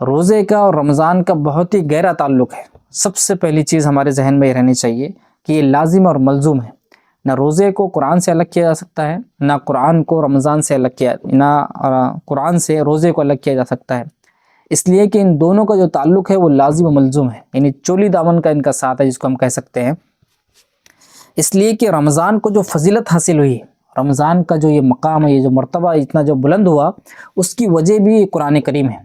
روزے کا اور رمضان کا بہت ہی گہرا تعلق ہے۔ سب سے پہلی چیز ہمارے ذہن میں یہ رہنی چاہیے کہ یہ لازم اور ملزوم ہے۔ نہ روزے کو قرآن سے الگ کیا جا سکتا ہے، نہ قرآن کو رمضان سے الگ کیا، نہ قرآن سے روزے کو الگ کیا جا سکتا ہے، اس لیے کہ ان دونوں کا جو تعلق ہے وہ لازم و ملزوم ہے، یعنی چولی دامن کا ان کا ساتھ ہے، جس کو ہم کہہ سکتے ہیں۔ اس لیے کہ رمضان کو جو فضیلت حاصل ہوئی، رمضان کا جو یہ مقام ہے، یہ جو مرتبہ اتنا جو بلند ہوا، اس کی وجہ بھی قرآن کریم ہے۔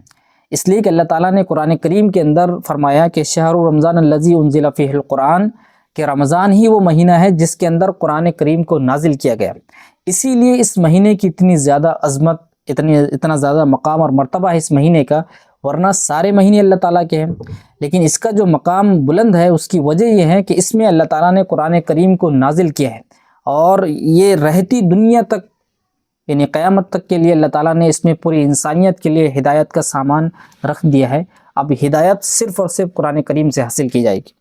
اس لیے کہ اللہ تعالیٰ نے قرآن کریم کے اندر فرمایا کہ شہر رمضان الذی انزل فیہ القرآن، کہ رمضان ہی وہ مہینہ ہے جس کے اندر قرآن کریم کو نازل کیا گیا۔ اسی لیے اس مہینے کی اتنی زیادہ عظمت، اتنا زیادہ مقام اور مرتبہ ہے اس مہینے کا، ورنہ سارے مہینے اللہ تعالیٰ کے ہیں، لیکن اس کا جو مقام بلند ہے اس کی وجہ یہ ہے کہ اس میں اللہ تعالیٰ نے قرآن کریم کو نازل کیا ہے، اور یہ رہتی دنیا تک، یعنی قیامت تک کے لیے اللہ تعالیٰ نے اس میں پوری انسانیت کے لیے ہدایت کا سامان رکھ دیا ہے۔ اب ہدایت صرف اور صرف قرآن کریم سے حاصل کی جائے گی۔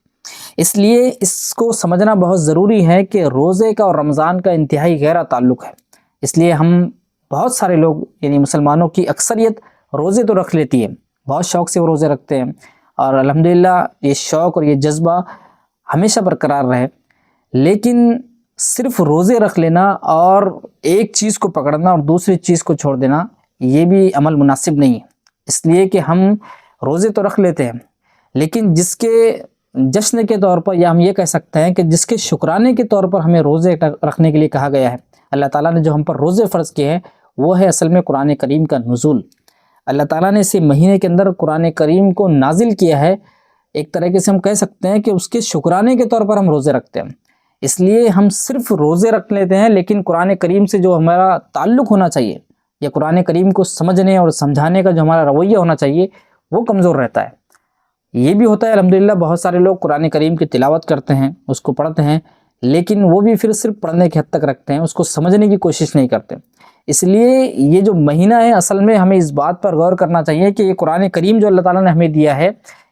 اس لیے اس کو سمجھنا بہت ضروری ہے کہ روزے کا اور رمضان کا انتہائی گہرا تعلق ہے۔ اس لیے ہم بہت سارے لوگ، یعنی مسلمانوں کی اکثریت روزے تو رکھ لیتی ہے، بہت شوق سے وہ روزے رکھتے ہیں، اور الحمدللہ یہ شوق اور یہ جذبہ ہمیشہ برقرار رہے، لیکن صرف روزے رکھ لینا اور ایک چیز کو پکڑنا اور دوسری چیز کو چھوڑ دینا، یہ بھی عمل مناسب نہیں ہے۔ اس لیے کہ ہم روزے تو رکھ لیتے ہیں، لیکن جس کے جشن کے طور پر، یا ہم یہ کہہ سکتے ہیں کہ جس کے شکرانے کے طور پر ہمیں روزے رکھنے کے لیے کہا گیا ہے، اللہ تعالیٰ نے جو ہم پر روزے فرض کیے ہیں، وہ ہے اصل میں قرآن کریم کا نزول۔ اللہ تعالیٰ نے اسی مہینے کے اندر قرآن کریم کو نازل کیا ہے۔ ایک طریقے سے ہم کہہ سکتے ہیں کہ اس کے شکرانے کے طور پر ہم روزے رکھتے ہیں۔ اس لیے ہم صرف روزے رکھ لیتے ہیں، لیکن قرآن کریم سے جو ہمارا تعلق ہونا چاہیے، یا قرآن کریم کو سمجھنے اور سمجھانے کا جو ہمارا رویہ ہونا چاہیے، وہ کمزور رہتا ہے۔ یہ بھی ہوتا ہے الحمدللہ، بہت سارے لوگ قرآن کریم کی تلاوت کرتے ہیں، اس کو پڑھتے ہیں، لیکن وہ بھی پھر صرف پڑھنے کی حد تک رکھتے ہیں، اس کو سمجھنے کی کوشش نہیں کرتے۔ اس لیے یہ جو مہینہ ہے، اصل میں ہمیں اس بات پر غور کرنا چاہیے کہ یہ قرآن کریم جو اللہ تعالیٰ نے ہمیں دیا ہے،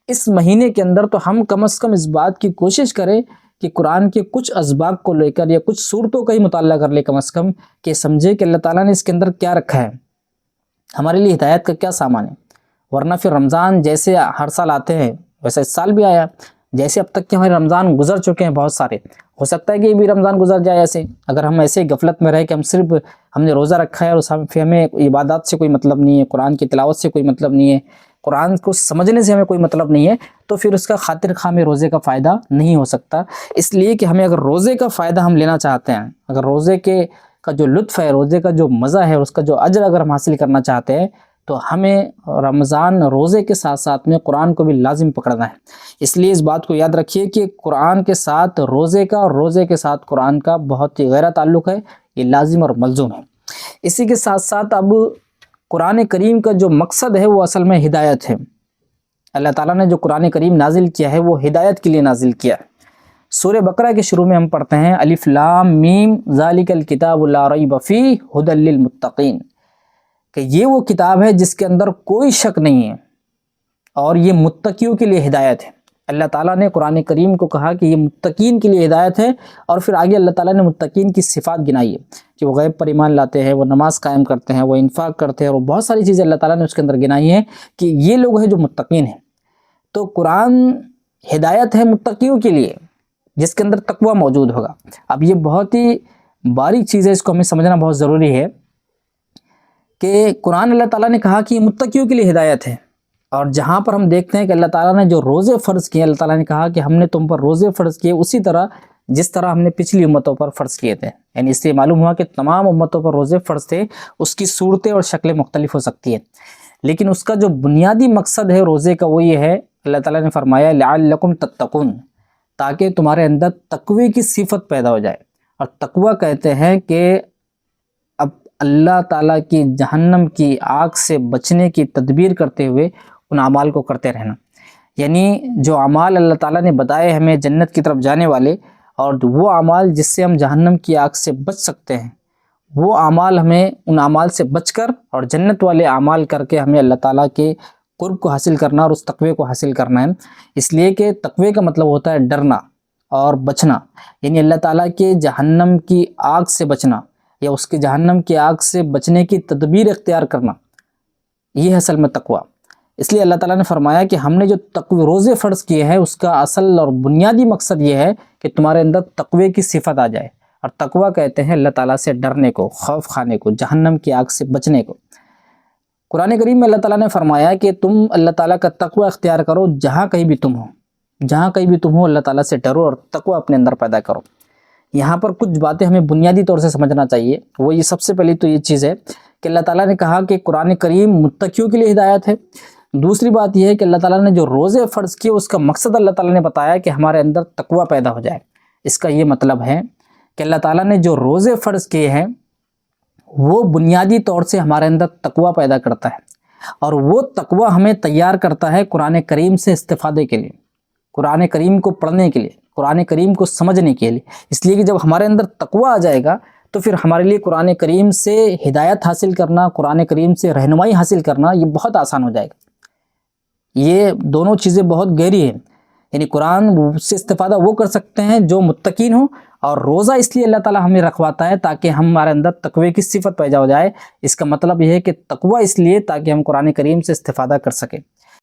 اس مہینے کے اندر تو ہم کم از کم اس بات کی کوشش کریں کہ قرآن کے کچھ اسباق کو لے کر یا کچھ صورتوں کا ہی مطالعہ کر لے کم از کم، کہ سمجھے کہ اللہ تعالیٰ نے اس کے اندر کیا رکھا ہے، ہمارے لیے ہدایت کا کیا سامان ہے۔ ورنہ پھر رمضان جیسے ہر سال آتے ہیں ویسے اس سال بھی آیا، جیسے اب تک کہ ہمارے رمضان گزر چکے ہیں بہت سارے، ہو سکتا ہے کہ یہ بھی رمضان گزر جائے ایسے، اگر ہم ایسے غفلت میں رہے کہ ہم نے روزہ رکھا ہے اور پھر ہمیں عبادات سے کوئی مطلب نہیں ہے، قرآن کی تلاوت سے کوئی مطلب نہیں ہے، قرآن کو سمجھنے سے ہمیں کوئی مطلب نہیں ہے، تو پھر اس کا خاطر خواہ میں روزے کا فائدہ نہیں ہو سکتا۔ اس لیے کہ ہمیں اگر روزے کا فائدہ ہم لینا چاہتے ہیں، اگر روزے کا جو لطف ہے، روزے کا جو مزہ ہے، اس کا جو اجر اگر ہم حاصل کرنا چاہتے ہیں، تو ہمیں رمضان روزے کے ساتھ ساتھ میں قرآن کو بھی لازم پکڑنا ہے۔ اس لیے اس بات کو یاد رکھیے کہ قرآن کے ساتھ روزے کا اور روزے کے ساتھ قرآن کا بہت ہی گہرا تعلق ہے، یہ لازم اور ملزوم ہے۔ اسی کے ساتھ ساتھ اب قرآن کریم کا جو مقصد ہے وہ اصل میں ہدایت ہے۔ اللہ تعالیٰ نے جو قرآن کریم نازل کیا ہے وہ ہدایت کے لیے نازل کیا ہے۔ سورہ بقرہ کے شروع میں ہم پڑھتے ہیں الف لام میم ذالک الکتاب لا ریب فیہ ھدی للمتقین، کہ یہ وہ کتاب ہے جس کے اندر کوئی شک نہیں ہے اور یہ متقیوں کے لیے ہدایت ہے۔ اللہ تعالیٰ نے قرآن کریم کو کہا کہ یہ متقین کے لیے ہدایت ہے، اور پھر آگے اللہ تعالیٰ نے متقین کی صفات گنائی ہے کہ وہ غیب پر ایمان لاتے ہیں، وہ نماز قائم کرتے ہیں، وہ انفاق کرتے ہیں، اور بہت ساری چیزیں اللہ تعالیٰ نے اس کے اندر گنائی ہیں کہ یہ لوگ ہیں جو متقین ہیں۔ تو قرآن ہدایت ہے متقیوں کے لیے جس کے اندر تقوی موجود ہوگا۔ اب یہ بہت ہی باریک چیز ہے، اس کو ہمیں سمجھنا بہت ضروری ہے کہ قرآن اللہ تعالیٰ نے کہا کہ یہ متقیوں کے لیے ہدایت ہے، اور جہاں پر ہم دیکھتے ہیں کہ اللہ تعالیٰ نے جو روزے فرض کیے، اللہ تعالیٰ نے کہا کہ ہم نے تم پر روزے فرض کیے اسی طرح جس طرح ہم نے پچھلی امتوں پر فرض کیے تھے، یعنی اس سے معلوم ہوا کہ تمام امتوں پر روزے فرض تھے۔ اس کی صورتیں اور شکلیں مختلف ہو سکتی ہیں، لیکن اس کا جو بنیادی مقصد ہے روزے کا وہ یہ ہے، اللہ تعالیٰ نے فرمایا لعلکم تتقون، تاکہ تمہارے اندر تقوی کی صفت پیدا ہو جائے۔ اور تقوی کہتے ہیں کہ اب اللہ تعالیٰ کی جہنم کی آگ سے بچنے کی تدبیر کرتے ہوئے ان اعمال کو کرتے رہنا، یعنی جو اعمال اللہ تعالیٰ نے بتائے ہمیں جنت کی طرف جانے والے، اور وہ اعمال جس سے ہم جہنم کی آگ سے بچ سکتے ہیں، وہ اعمال ہمیں ان اعمال سے بچ کر اور جنت والے اعمال کر کے ہمیں اللہ تعالیٰ کے قرب کو حاصل کرنا اور اس تقوی کو حاصل کرنا ہے۔ اس لیے کہ تقوی کا مطلب ہوتا ہے ڈرنا اور بچنا، یعنی اللہ تعالیٰ کے جہنم کی آگ سے بچنا، یا اس کے جہنم کی آگ سے بچنے کی تدبیر اختیار کرنا، یہ ہے اصل میں تقوی۔ اس لیے اللہ تعالیٰ نے فرمایا کہ ہم نے جو تقوی روزے فرض کیے ہیں اس کا اصل اور بنیادی مقصد یہ ہے کہ تمہارے اندر تقوی کی صفت آ جائے، اور تقوی کہتے ہیں اللہ تعالیٰ سے ڈرنے کو، خوف کھانے کو، جہنم کی آگ سے بچنے کو۔ قرآن کریم میں اللہ تعالیٰ نے فرمایا کہ تم اللہ تعالیٰ کا تقوی اختیار کرو جہاں کہیں بھی تم ہو، جہاں کہیں بھی تم ہو اللہ تعالیٰ سے ڈرو اور تقوی اپنے اندر پیدا کرو۔ یہاں پر کچھ باتیں ہمیں بنیادی طور سے سمجھنا چاہیے، وہ یہ سب سے پہلی تو یہ چیز ہے کہ اللہ تعالیٰ نے کہا کہ قرآن کریم متقیوں کے لیے ہدایت ہے۔ دوسری بات یہ ہے کہ اللہ تعالیٰ نے جو روزے فرض کیے اس کا مقصد اللہ تعالیٰ نے بتایا کہ ہمارے اندر تقوی پیدا ہو جائے۔ اس کا یہ مطلب ہے کہ اللہ تعالیٰ نے جو روزے فرض کیے ہیں وہ بنیادی طور سے ہمارے اندر تقوی پیدا کرتا ہے، اور وہ تقوی ہمیں تیار کرتا ہے قرآن کریم سے استفادے کے لیے، قرآن کریم کو پڑھنے کے لیے، قرآن کریم کو سمجھنے کے لیے۔ اس لیے کہ جب ہمارے اندر تقوی آ جائے گا تو پھر ہمارے لیے قرآن کریم سے ہدایت حاصل کرنا، قرآن کریم سے رہنمائی حاصل کرنا یہ بہت آسان ہو جائے گا۔ یہ دونوں چیزیں بہت گہری ہیں، یعنی قرآن سے استفادہ وہ کر سکتے ہیں جو متقین ہوں، اور روزہ اس لیے اللہ تعالیٰ ہمیں رکھواتا ہے تاکہ ہمارے اندر تقوی کی صفت پیدا ہو جائے۔ اس کا مطلب یہ ہے کہ تقوی اس لیے تاکہ ہم قرآن کریم سے استفادہ کر سکیں۔